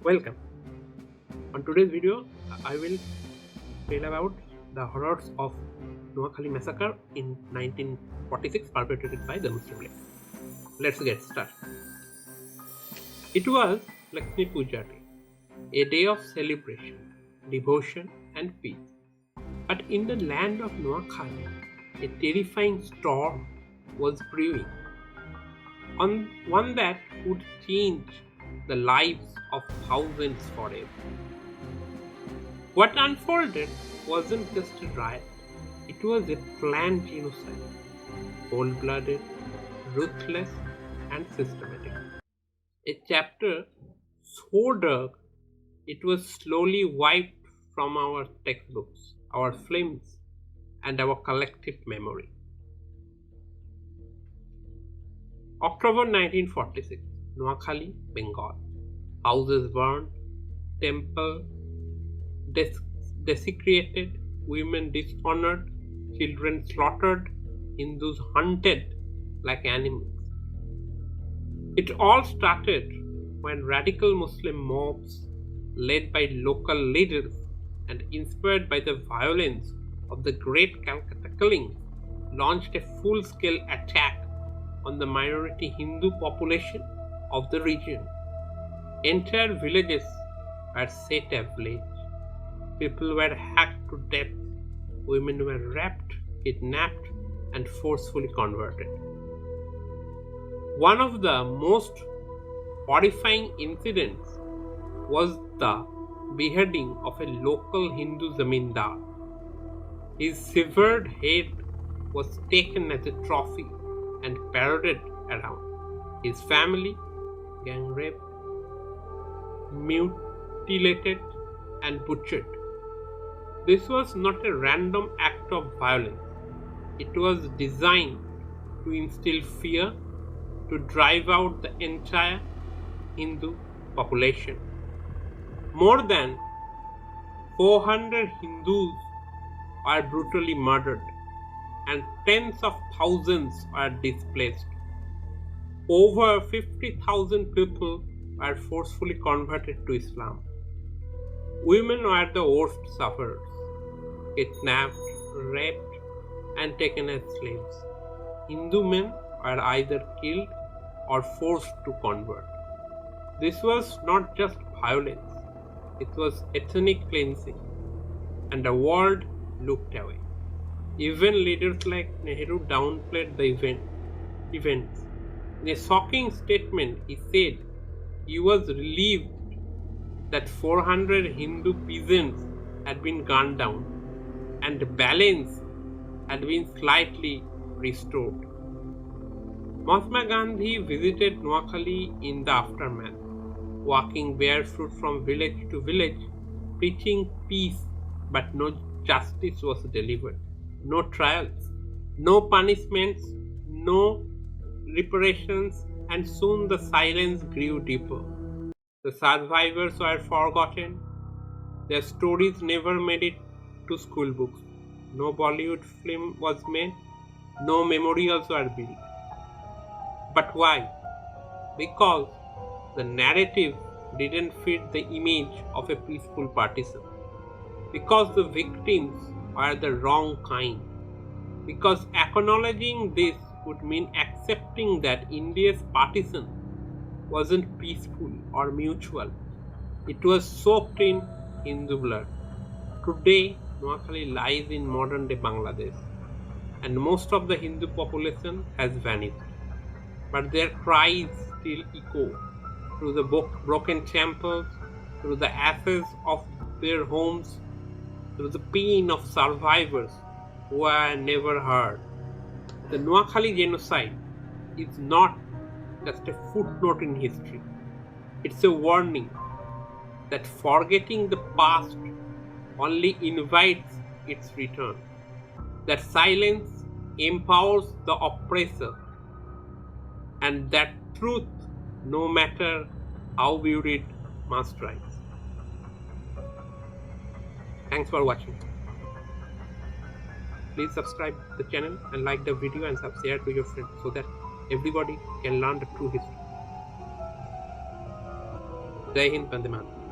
Welcome. On today's video, I will tell about the horrors of Noakhali Massacre in 1946 perpetrated by the Muslim League. Let's get started. It was Lakshmi Puja day, a day of celebration, devotion and peace. But in the land of Noakhali, a terrifying storm was brewing, on one that would change the lives of thousands forever. What unfolded wasn't just a riot, it was a planned genocide, cold-blooded, ruthless, and systematic. A chapter so dark it was slowly wiped from our textbooks, our films, and our collective memory. October 1946, Noakhali, Bengal. Houses burned, temple desecrated, women dishonored, children slaughtered, Hindus hunted like animals. It all started when radical Muslim mobs, led by local leaders and inspired by the violence of the Great Calcutta Killings, launched a full-scale attack on the minority Hindu population of the region. Entire villages were set ablaze. People were hacked to death. Women were raped, kidnapped, and forcefully converted. One of the most horrifying incidents was the beheading of a local Hindu zamindar. His severed head was taken as a trophy and paraded around. His family, gang raped, mutilated, and butchered. This was not a random act of violence. It was designed to instill fear, to drive out the entire Hindu population. More than 400 Hindus were brutally murdered, and tens of thousands were displaced. Over 50,000 people were forcefully converted to Islam. Women were the worst sufferers, kidnapped, raped, and taken as slaves. Hindu men were either killed or forced to convert. This was not just violence, it was ethnic cleansing, and the world looked away. Even leaders like Nehru downplayed the events. In a shocking statement, he said he was relieved that 400 Hindu peasants had been gunned down and the balance had been slightly restored. Mahatma Gandhi visited Noakhali in the aftermath, walking barefoot from village to village, preaching peace, but no justice was delivered. No trials, no punishments, no reparations, and soon the silence grew deeper. The survivors were forgotten, their stories never made it to school books. No Bollywood film was made, no memorials were built. But why? Because the narrative didn't fit the image of a peaceful partisan. Because the victims were the wrong kind. Because acknowledging this would mean accepting that India's partisan wasn't peaceful or mutual. It was soaked in Hindu blood. Today, Noakhali lies in modern day Bangladesh, and most of the Hindu population has vanished. But their cries still echo through the broken temples, through the ashes of their homes, through the pain of survivors who were never heard. The Noakhali Genocide is not just a footnote in history. It's a warning that forgetting the past only invites its return. That silence empowers the oppressor, and that truth, no matter how viewed, it must rise. Thanks for watching. Please subscribe the channel and like the video and share to your friends so that everybody can learn the true history. Jai Hind, Vande Mataram.